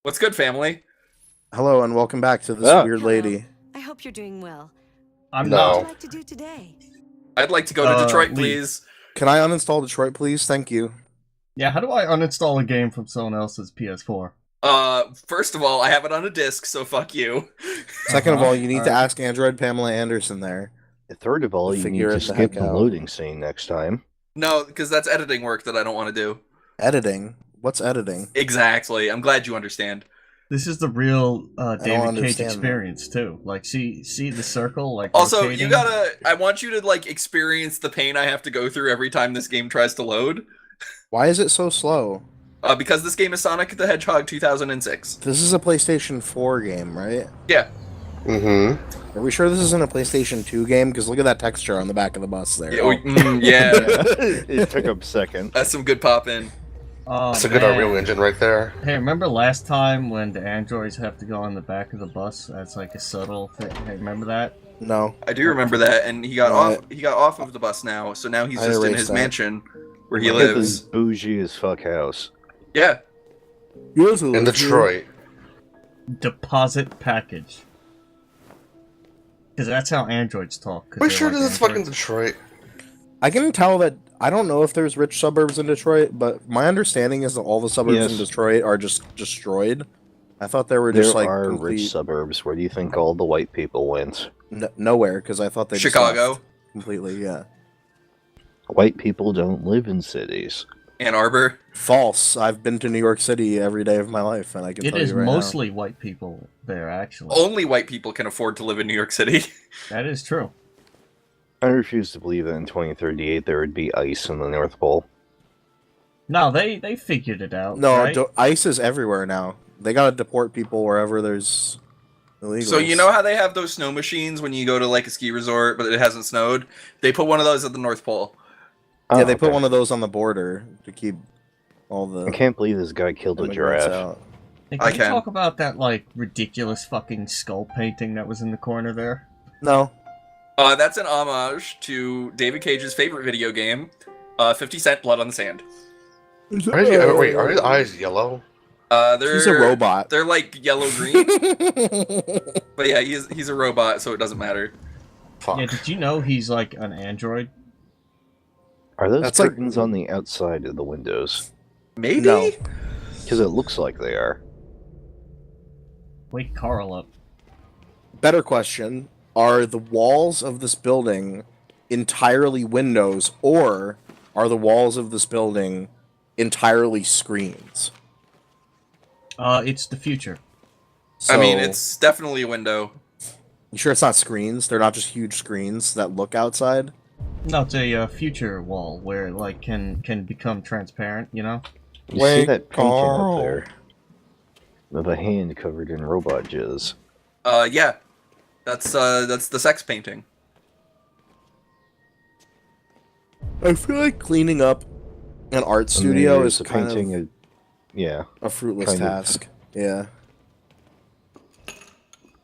What's good, family? Hello and welcome back to this weird Hello. lady. I hope you're doing well. I'm What would not. you like to do today? I'd like to go to Detroit, Leave. please. Can I uninstall Detroit, please? Thank you. Yeah, how do I uninstall a game from someone else's PS4? First of all, I have it on a disc, so fuck you. Second of all, you need to Alright. ask Android Pamela Anderson there. Third of all, To you figure need it to the skip heck the out. loading scene next time. No, because that's editing work that I don't want to do. Editing? What's editing? Exactly. I'm glad you understand. This is the real David Cage understand experience too. Like, see the circle, like Also, rotating? I want you to, experience the pain I have to go through every time this game tries to load. Why is it so slow? Because this game is Sonic the Hedgehog 2006. This is a PlayStation 4 game, right? Yeah. Mm-hmm. Are we sure this isn't a PlayStation 2 game? Because look at that texture on the back of the bus there. Yeah. It took up second. That's some good pop-in. Oh, That's a good man. Unreal Engine right there. Hey, remember last time when the androids have to go on the back of the bus? That's like a subtle thing. Hey, remember that? No. I do remember that, and he got Right. off. He got off of the bus now, so now he's I just in erased his that. mansion where he Look at lives. this bougie as fuck house. Yeah. In Detroit. Deposit package. Because that's how androids talk. 'cause Are we they're sure like this is fucking androids. Detroit? I can tell that I don't know if there's rich suburbs in Detroit, but my understanding is that all the suburbs in Yes. Detroit are just destroyed. I thought they were just There like are complete rich suburbs. Where do you think all the white people went? nowhere because I thought they just Chicago, left completely. Yeah, White people don't live in cities. Ann Arbor. false. I've been to New York City every day of my life, and I can It tell is you right mostly white people there, actually. Only white people can afford to live in New York City. That is true. I refuse to believe that in 2038 there would be ice in the North Pole. No, they figured it out. now. No, right? ICE is everywhere now. They gotta deport people wherever there's illegals. So you know how they have those snow machines when you go to like a ski resort, but it hasn't snowed? They put one of those at the North Pole. Yeah, Oh, they put okay. one of those on the border to keep all the I can't believe this guy killed a immigrants giraffe. out. Hey, I can you can. talk about that like ridiculous fucking skull painting that was in the corner there? No, That's an homage to David Cage's favorite video game, 50 Cent Blood on the Sand. Wait, are his eyes yellow? They're he's a robot. They're like yellow green, but yeah, he's a robot, so it doesn't matter. Fuck. Yeah, did you know he's like an android? Are those That's like- curtains on the outside of the windows? Maybe. No. Because it looks like they are. Wake Carl up. Better question: are the walls of this building entirely windows, or are the walls of this building entirely screens? It's the future. I mean, So- it's definitely a window. You sure it's not screens? They're not just huge screens that look outside? No, it's a future wall where it like can become transparent. You know? You see Wake that painting Carl. up there? With a hand covered in robot jizz. Yeah. That's the sex painting. I feel like cleaning up an art And studio there's is a kind painting of yeah. a fruitless kind of. task. Yeah.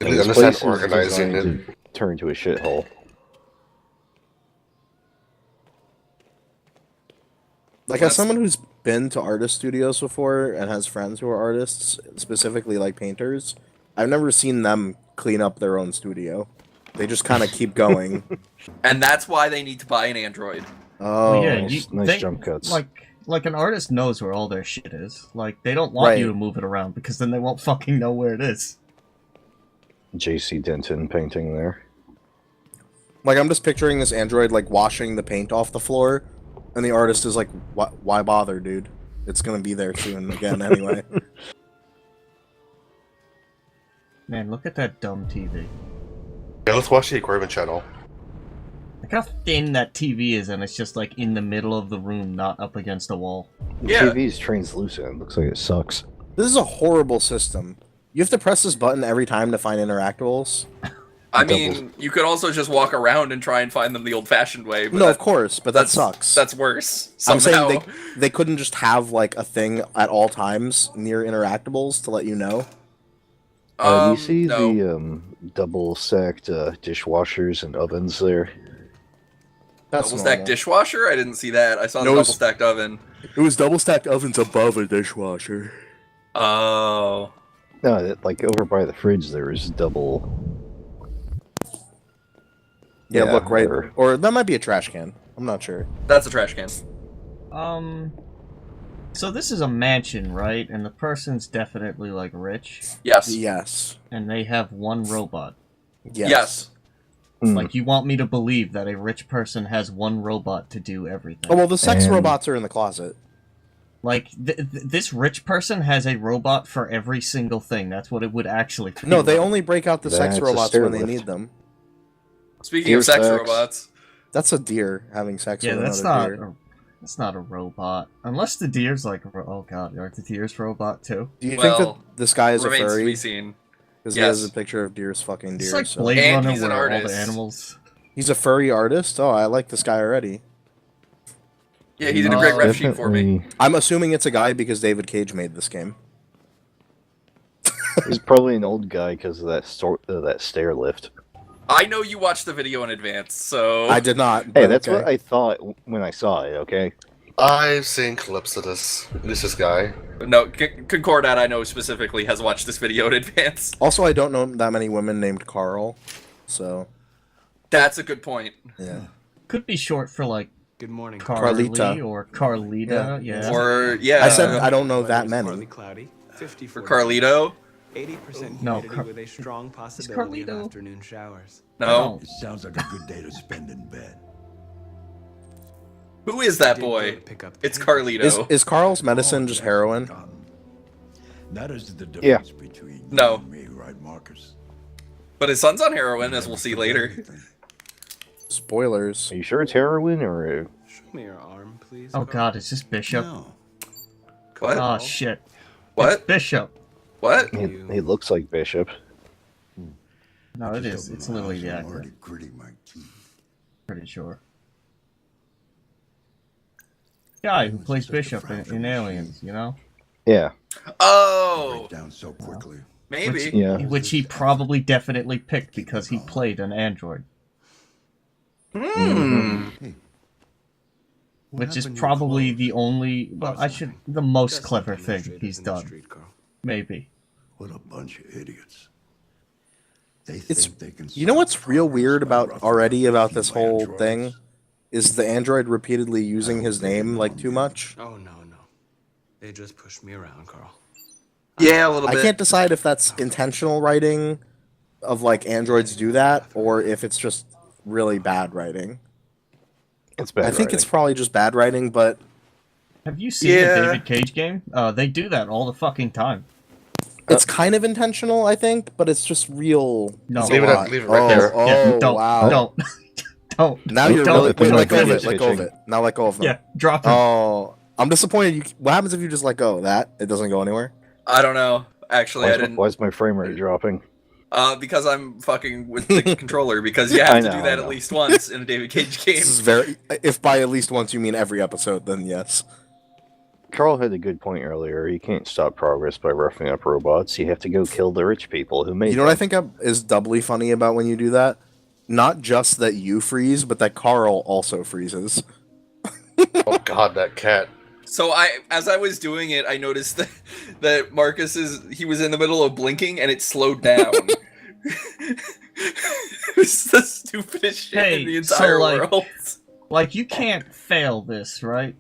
I And this understand place is organizing designed it. to turn to a shithole. Like, That's- as someone who's been to artist studios before and has friends who are artists, specifically like painters, I've never seen them clean up their own studio. They just kind of keep going. And that's why they need to buy an Android. Oh, yeah, nice jump cuts. Like an artist knows where all their shit is. Like they don't want Right. you to move it around because then they won't fucking know where it is. J.C. Denton painting there. like I'm just picturing this android like washing the paint off the floor, and the artist is like, "Why bother, dude? It's gonna be there soon again anyway." Man, look at that dumb TV. Yeah, let's watch the Equipment Channel. Look how thin that TV is, and it's just like in the middle of the room, not up against a wall. The Yeah. TV's translucent. Looks like it sucks. This is a horrible system. You have to press this button every time to find interactables. I Doubles. mean, you could also just walk around and try and find them the old-fashioned way. But No, that- of course, but that that's sucks. That's worse. I'm Somehow. saying they couldn't just have like a thing at all times near interactables to let you know. Do you see no. the double stacked dishwashers and ovens there? That's Double stacked normal. dishwasher? I didn't see that. I saw the No, double it's- stacked oven. It was double stacked ovens above a dishwasher. Oh. No, like over by the fridge, there is double. Yeah, look right, there. or that might be a trash can. I'm not sure. That's a trash can. So this is a mansion, right? And the person's definitely, like, rich. Yes. Yes. And they have one robot. Yes. Hmm. Like, you want me to believe that a rich person has one robot to do everything. Oh well, the sex And- robots are in the closet. Like, this rich person has a robot for every single thing. That's what it would actually feel No, they like. only break out the sex That's a robots stair when they lift. need them. Speaking Deer of sex sex. robots, That's a deer having sex Yeah, with that's another not... deer. That's not a robot. Unless the deer's like... Oh god, aren't the deers robot too? Do you Well, think that this guy is a remains to furry? be seen. Because he Yes. has a picture of deers fucking deer. It's like so. Blade And Runner he's an where all artist. the animals... He's a furry artist? Oh, I like this guy already. Yeah, he did a great rep sheet for me. I'm assuming it's a guy because David Cage made this game. He's probably an old guy because of that stair lift. I know you watched the video in advance, so I did not. Hey, but that's okay. what I thought when I saw it. Okay. I've seen clips of this. This guy. No, Concordat I know specifically has watched this video in advance. Also, I don't know that many women named Carl, so That's a good point. yeah. Could be short for, like, Good morning. Carly Carlita. or Carlita, yeah. Or yeah, I said I don't know that Partly many. cloudy, 50 for Carlito. 80% No, humidity with a strong possibility of Carlito. afternoon showers. No, It sounds like a good day to spend in bed. who is that Did go boy? to pick up It's the- Carlito. Is Carl's medicine just heroin? That is the Yeah. difference between No. you and me, right, Marcus? But his son's on heroin, as we'll see later. Spoilers. Are you sure it's heroin or? Show me your arm, please. Oh Carl. god, is this Bishop? No. What? Oh shit. It's What? Bishop. What? He looks like Bishop. No, it Just is. opened It's my literally eyes the and I'm actor. already gritting my teeth. Pretty sure. Guy who plays Just a Bishop fractal in machine. Aliens, you know? Yeah. Oh, Break down so quickly. maybe. Yeah. Which he probably definitely picked because he played an android. Hmm. Hey. Which is probably the only... Well, the most That's clever not thing demonstrated he's in the done. street, Carl. Maybe. What a bunch of idiots. They It's think they can you know what's real solve weird progress by about roughing already up a about few this whole androids. thing is the android repeatedly using his name like too much. Oh, no. They just pushed me around, Carl. Yeah, a little I bit. can't decide if that's intentional writing of like androids do that or if it's just really bad writing. It's bad. I think it's writing. probably just bad writing, but Have you seen Yeah. the David Cage game? They do that all the fucking time. it's kind of intentional, I think, but it's just real. No. it's a Leave it lot. up- leave it right oh, there. Oh, Yeah, don't, wow. don't. Don't. Now you're don't, really wait, don't let go of do it. it. Let go of it. Now let go of them. Yeah, drop him. Oh, I'm disappointed. What happens if you just let go of that? It doesn't go anywhere. I don't know. Actually, I didn't. Why is my frame rate dropping? Because I'm fucking with the controller. Because you have I to know, do that I at know. least once in a David Cage game. This is very. If by at least once you mean every episode, then yes. Carl had a good point earlier. You can't stop progress by roughing up robots. You have to go kill the rich people who made You know what I them. think is doubly funny about when you do that? Not just that you freeze, but that Carl also freezes. Oh god, that cat. So as I was doing it, I noticed that Marcus he was in the middle of blinking and it slowed down. It's the stupidest shit Hey, in the so, entire like- world. Like, you can't fail this, right?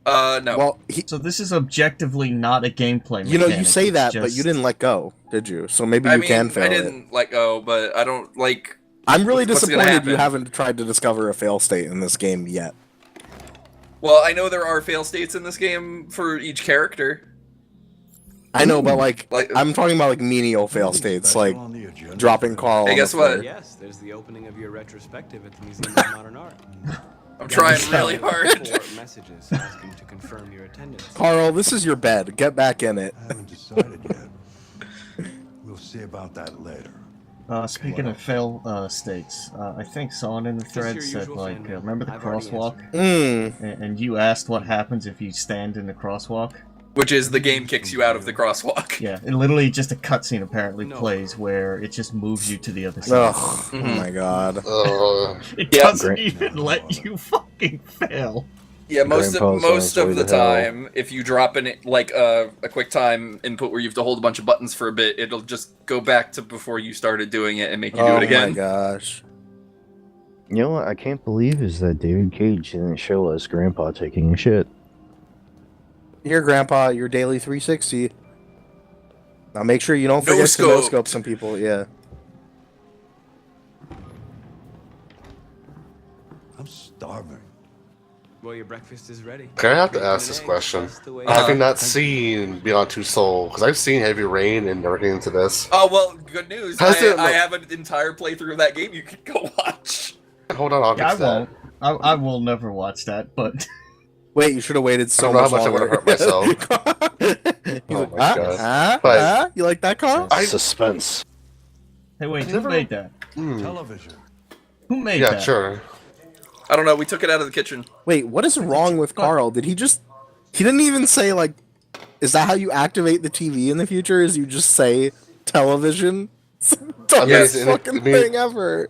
No. Well, So this is objectively not a gameplay you know, you mechanic, say it's that, but just- you didn't let go, did you? So maybe I you mean, can fail I it. didn't let go, but I don't like. I'm really what's gonna disappointed you happen? haven't tried to discover a fail state in this game yet. Well, I know there are fail states in this game for each character. I know, but like, Like- I'm talking about like menial fail states, Special like on the agenda dropping for- Carl. Hey, on guess the what? floor. Yes, there's the opening of your retrospective at the Museum of Modern Art. I'm trying really hard. 4 messages asking to confirm your attendance. Carl, this is your bed. Get back in it. I haven't decided yet. We'll see about that later. Speaking of fail states, I think someone in the your thread said, usual like, fan mail. remember the I've already crosswalk? Mm. And you asked what happens if you stand in the crosswalk? Which is the game kicks you out of the crosswalk. Yeah, and literally just a cutscene apparently No. plays where it just moves you to the other side. Ugh. Oh my god. Uh, It Yeah, doesn't great. even let you fucking fail. Yeah, most Grandpa's on his way of the to hell. time, if you drop in like a quick time input where you have to hold a bunch of buttons for a bit, it'll just go back to before you started doing it and make you do Oh it again. my gosh. You know what I can't believe is that David Cage didn't show us Grandpa taking a shit. Here, Grandpa, your daily 360. Now make sure you don't forget to No-scope. no-scope some people, yeah. I'm starving. Well, your breakfast is ready. Okay, I have to Bacon ask and this eggs, question. just the way- Having not seen Beyond Two Soul, because I've seen Heavy Rain and never getting into this. Oh well, good news. How's it I look? have an entire playthrough of that game you can go watch. Hold on, I'll Yeah, I fix that. won't. I will never watch that, but Wait, you should have waited so I don't know much how much I longer. would've hurt myself. He's Oh like, my God. But- You like that, Carl? Suspense. hey, wait, Never- who made that? Television. Who made Yeah, that? sure. I don't know. We took it out of the kitchen. Wait, what is wrong with Carl? Did he just... He didn't even say, like... Is that how you activate the TV in the future? Is you just say television? It's the dumbest Yes, fucking thing ever.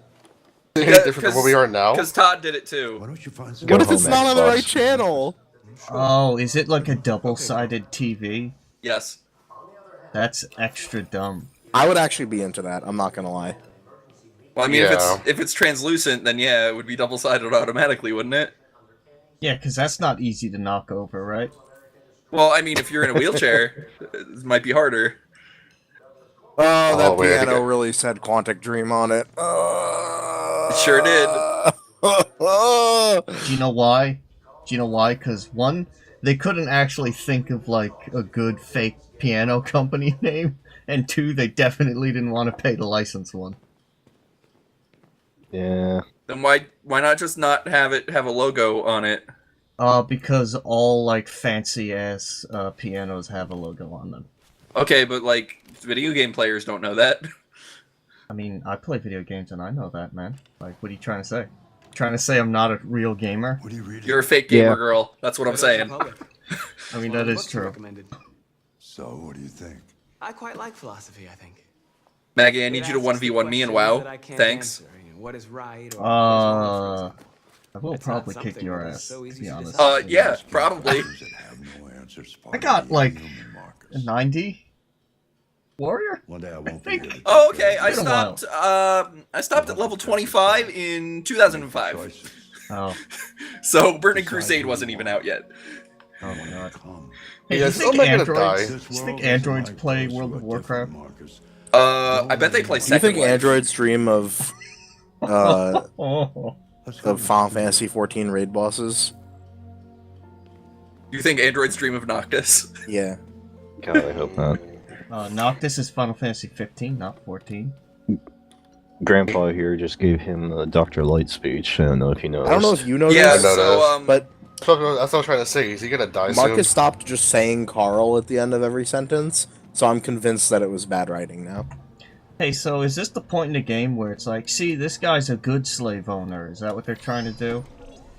It's different from where we are now. Because Todd did it Why too. don't you find some? What if home, it's not on the Xbox. right channel? Oh, is it like a double-sided TV? Yes. That's extra dumb. I would actually be into that. I'm not gonna lie. Well, I mean, Yeah. if it's translucent, then yeah, it would be double-sided automatically, wouldn't it? Yeah, because that's not easy to knock over, right? Well, I mean, if you're in a wheelchair, it might be harder. Oh, that wait, I think piano I- really said Quantic Dream on it. It sure did. Do you know why? Do you know why? Because one, they couldn't actually think of like a good fake piano company name, and two, they definitely didn't want to pay the license one. Yeah. Then why not just not have it have a logo on it? Because all like fancy ass pianos have a logo on them. Okay, but like video game players don't know that. I mean, I play video games and I know that, man. Like, what are you trying to say? Trying to say I'm not a real gamer? What are you reading? You're a fake gamer Yeah. girl. That's what I'm saying. I mean, One of that the is books you true. recommended. So, what do you think? I quite like philosophy, I think. Maggie, I It need you to asks the 1v1 me in questions WoW. that I can't Thanks. answer, you know, what is right or what is wrong, for example. I will It's not probably kick something your that is ass, so to easy be to honest. decide. Yeah, probably. Questions that have no answers, I got, part of like, the human markers. A 90? Warrior? One day I won't be think- here to Oh, take care okay. of I you. been a while. stopped. I stopped at level 25 in 2005. Choices. Oh, So Burning Crusade wasn't even out yet. oh my god. Come. Hey, Yes, you think oh my God, androids? die. This Do you world think is androids like play those World who of are Warcraft? different markers. I bet they play Do you think Second Life. androids dream of Oh, Let's go. of Final Fantasy 14 raid bosses? Do you think androids dream of Noctis? Yeah. God, I hope not. Noctis is Final Fantasy 15, not 14. Grandpa here just gave him the Dr. Light speech. I don't know if you know. I don't know if you know Yeah. this, know So that. but That's what I was trying to say. Is he gonna die Marcus soon? stopped just saying Carl at the end of every sentence, so I'm convinced that it was bad writing now. Hey, so is this the point in the game where it's like, see, this guy's a good slave owner? Is that what they're trying to do?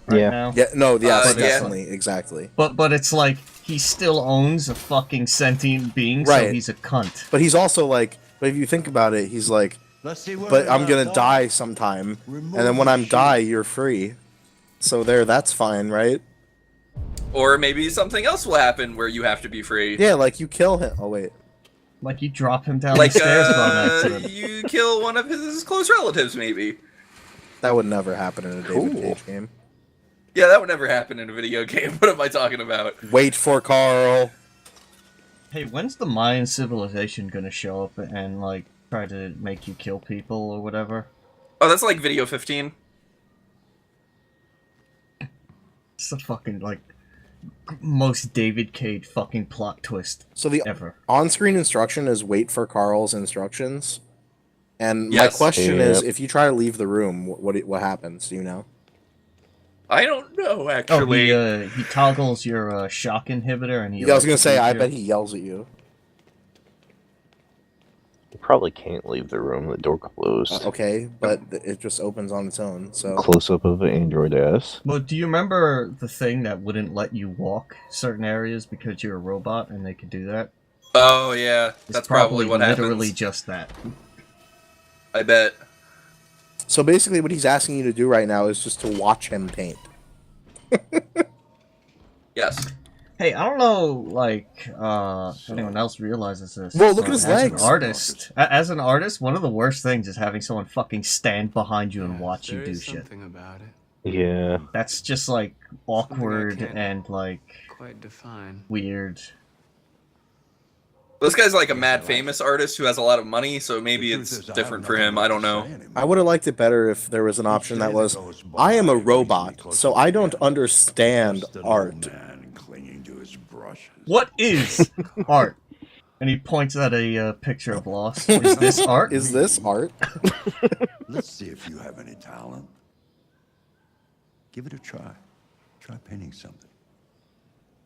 Right Yeah. now? Yeah, no, yes, Yeah. definitely, exactly. But it's like, he still owns a fucking sentient being, so Right. he's a cunt. But he's also like, but if you think about it, he's like, Let's see where but they I'm left gonna off. die sometime, Remove and then when the I'm sheep. die, you're free. So there, that's fine, right? Or maybe something else will happen where you have to be free. Yeah, like you kill him. Oh wait, Like, you drop him down Like, the stairs by accident. you kill one of his close relatives, maybe. that would never happen in a David Cool. Cage game. Yeah, that would never happen in a video game. What am I talking about? Wait for Carl. Hey, when's the Mayan civilization gonna show up and, like, try to make you kill people or whatever? Oh, that's like video 15. It's the fucking, like, most David Cage fucking plot twist So the ever. on-screen instruction is wait for Carl's instructions. And my Yes. question is, Yep. if you try to leave the room, what happens? Do you know? I don't know, Oh, actually. he toggles your shock inhibitor and he. Yeah, I was like, gonna say, shoots I you. bet he yells at you. You probably can't leave the room. The door closed. Okay, but it just opens on its own. So Close up of an android ass. Well, do you remember the thing that wouldn't let you walk certain areas because you're a robot and they could do that? Oh, yeah. It's That's probably what literally happens. just that. I bet. So basically, what he's asking you to do right now is just to watch him paint. Yes. Hey, I don't know, like, if anyone else realizes this. Whoa, look but at his as legs. As an artist, one of the worst things is having someone fucking stand behind you and watch you There do is shit. something about it. Yeah. That's just, like, awkward can't and, like, Quite define. weird. This guy's like a mad famous artist who has a lot of money, so maybe it's different for him. I don't know. I would have liked it better if there was an option that was, I am a robot, so I don't understand art. What is art? And he points at a picture of Lost. Is this art? Is this art? Let's see if you have any talent. Give it a try. Try painting something.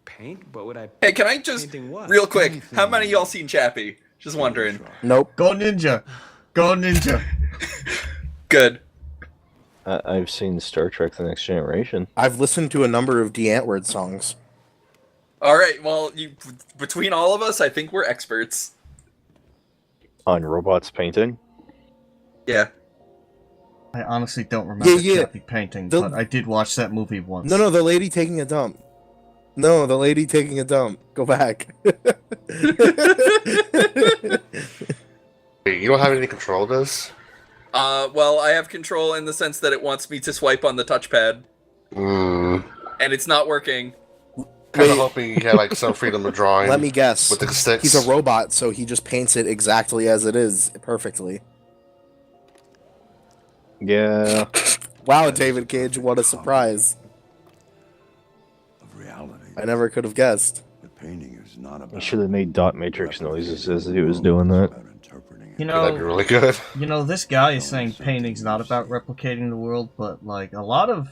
Paint? What would I Hey, can I just, Painting what? real quick, how many of y'all seen Chappie? Just wondering. Nope. Go ninja! Go ninja! Good. I've seen Star Trek: The Next Generation. I've listened to a number of Antwoord songs. All right, well, between all of us, I think we're experts. On robots painting? Yeah. I honestly don't remember Yeah. Chappie painting, The- but I did watch that movie once. No, the lady taking a dump. No, the lady taking a dump. Go back. Wait, you don't have any control of this? Well, I have control in the sense that it wants me to swipe on the touchpad, Hmm. and it's not working. Kind Wait. of hoping you had like some freedom of drawing. Let me guess. With the sticks. He's a robot, so he just paints it exactly as it is, perfectly. Yeah. Wow, David Cage, what a surprise. Of reality. I never could have guessed. The painting is not about. He should have made dot matrix noises as he was doing that. About interpreting You it. That'd be know, really good. this guy is saying painting's not about replicating the world, but like a lot of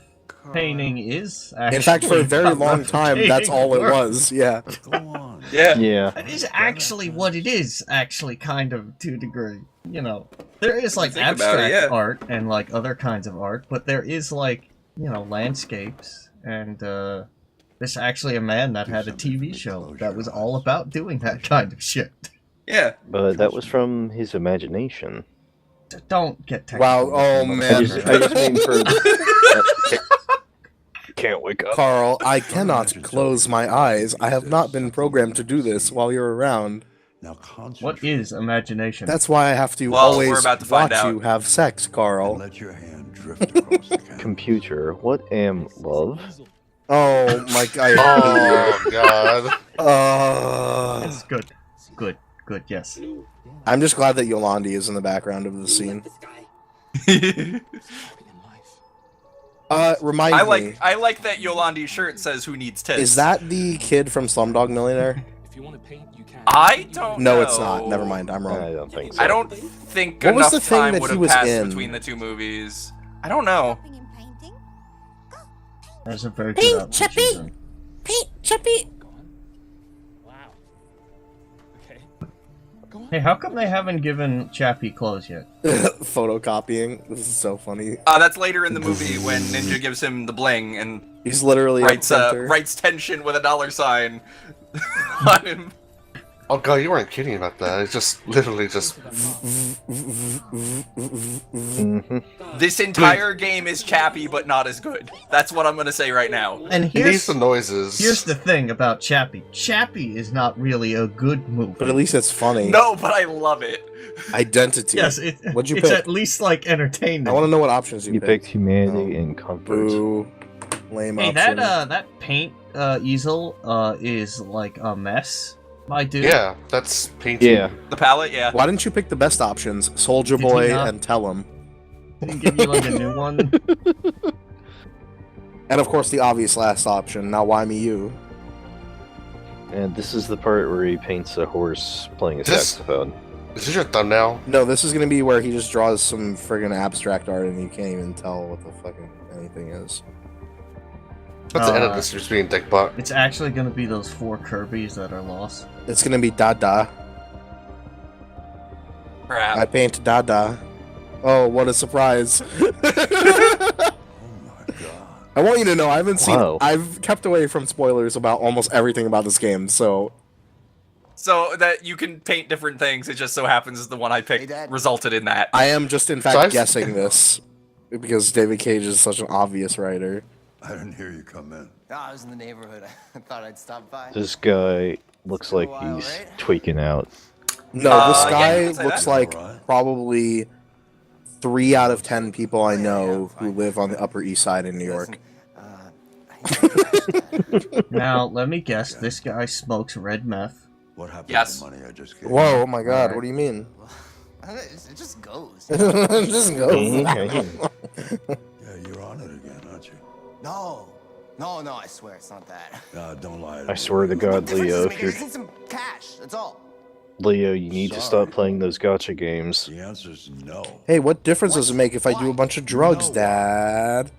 painting is actually. In fact, for a very about long time, that's replicating all the it world. was, yeah. Go on. Yeah. Yeah. That is actually what it is, actually, kind of, to a degree. You know, there is, like, Think about abstract it, yeah. art and, like, other kinds of art, but there is, like, you know, landscapes, and, there's actually a man that had a TV show that was all about doing that kind of shit. Yeah. But that was from his imagination. Don't get technical. Wow, oh, with me, man. I just mean for... Can't wake up. Carl, I cannot close my eyes. I have not been programmed to do this while you're around. Now concentrate. What is imagination? That's why I have to Well, always we're about to find watch out. you have sex, And Carl. let your hand drift across the canvas. Computer, what am love? Oh my god. Oh god. It's good. Good, yes. I'm just glad that Yolandi is in the background of the scene. Remind I me, like that Yolandi's shirt says "Who needs tits." is that the kid from Slumdog Millionaire? I don't know. No, it's not. Never mind, I'm I wrong. don't think so. I don't think What was enough the thing time that would he have was passed in? between the two movies. I don't know. There's a very good observation. Chappie! Hey, how come they haven't given Chappie clothes yet? Photocopying. This is so funny. That's later in the movie when Ninja gives him the bling and He's literally writes a printer. writes tension with a $sign on him. Oh god, you weren't kidding about that. It's just literally just. Mhm. This entire game is Chappie, but not as good. That's what I'm gonna say right now. And He needs here's the noises. the thing about Chappie. Chappie is not really a good movie. But at least it's funny. No, but I love it. Identity. Yes, What'd you it's pick? at least like entertainment. I want to know what options you You picked. picked humanity and comfort. Boo. Lame Hey, option. that paint easel is like a mess, my dude. Yeah, that's painting. Yeah. The palette, yeah. Why didn't you pick the best options? Soldier Did he Boy not? and Tell him. Didn't give you like a new one. And of course the obvious last option. Now why me you? And this is the part where he paints a horse playing a This- saxophone. Is this your thumbnail? No, this is gonna be where he just draws some friggin' abstract art and you can't even tell what the fucking anything is. That's the end of this just being dick butt. It's actually gonna be those 4 Kirby's that are lost. It's gonna be Dada. Crap. I paint Dada. Oh, what a surprise. Oh my god. I want you to know I haven't seen Wow. I've kept away from spoilers about almost everything about this game, so So that you can paint different things, it just so happens the one I picked resulted in that. I am just in So fact I've- guessing this because David Cage is such an obvious writer. I didn't hear you come in. No, I was in the neighborhood. I thought I'd stop by. This guy looks like while, he's right? tweaking out. No, this yeah, guy you can say looks that. like Alright. probably 3 out of 10 people I Yeah, know yeah, who fine. live on the Upper East Side in New York. Listen, Now, let me guess. This guy smokes red meth. What happened Yes. to the money I just gave? Whoa, oh my god, Alright. what do you mean? it just goes. Just go. Okay. Yeah, you're on it again, aren't you? No, I swear it's not that. Don't lie to I me. swear to God, The difference Leo, is if I you're just need some cash. That's all. Leo, you need to Sorry. stop playing those gotcha games. The answer's no. Hey, what difference does it make if I do a Why? bunch of drugs, No. Dad?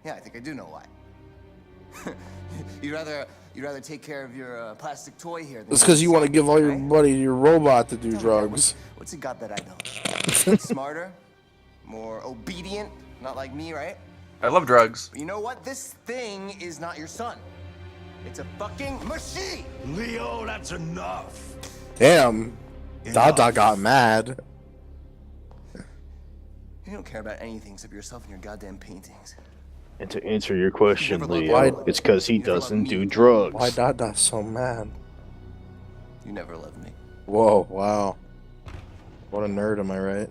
Yeah, I think I do know why. you'd rather take care of your plastic toy here. Than It's because you want to give all your right? money to your robot to do Tell me, drugs. What's he got that I don't? Smarter, more obedient, not like me, right? I love drugs. But you know what? This thing is not your son. It's a fucking machine. Leo, that's enough. Damn, Dada Enough. got mad. You don't care about anything except yourself and your goddamn paintings. And to answer your question, never loved Leo, me. it's because he You never loved doesn't me. do drugs. Why Dada so mad? You never loved me. Whoa, wow. What a nerd, am I right?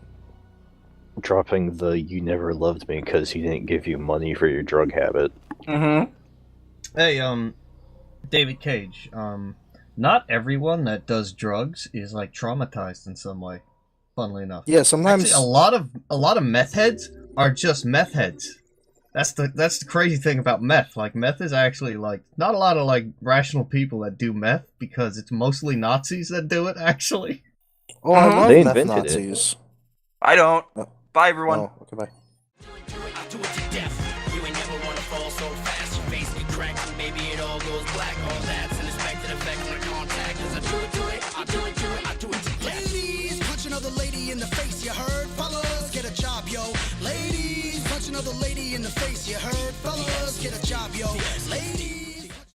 Dropping the "you never loved me" because he didn't give you money for your drug habit. Mm-hmm. Hey, David Cage. Not everyone that does drugs is like traumatized in some way. Funnily enough. Yeah, sometimes. Actually, a lot of meth heads are just meth heads. That's the crazy thing about meth. Like, meth is actually like not a lot of like rational people that do meth because it's mostly Nazis that do it. Actually, Oh, I love They meth invented it. Nazis. I don't. Oh. Bye, everyone. Oh, okay, bye. I do it to death. You ain't never wanna fall so fast. Your face get cracked and maybe it all goes black. All that's an expected effect on the contact. Cause I do it, I do it to death. Ladies, punch another lady in the face, you heard? Fellas, get a job, yo. Ladies, punch another lady in the face, you heard? Fellas, get a job, yo. Ladies.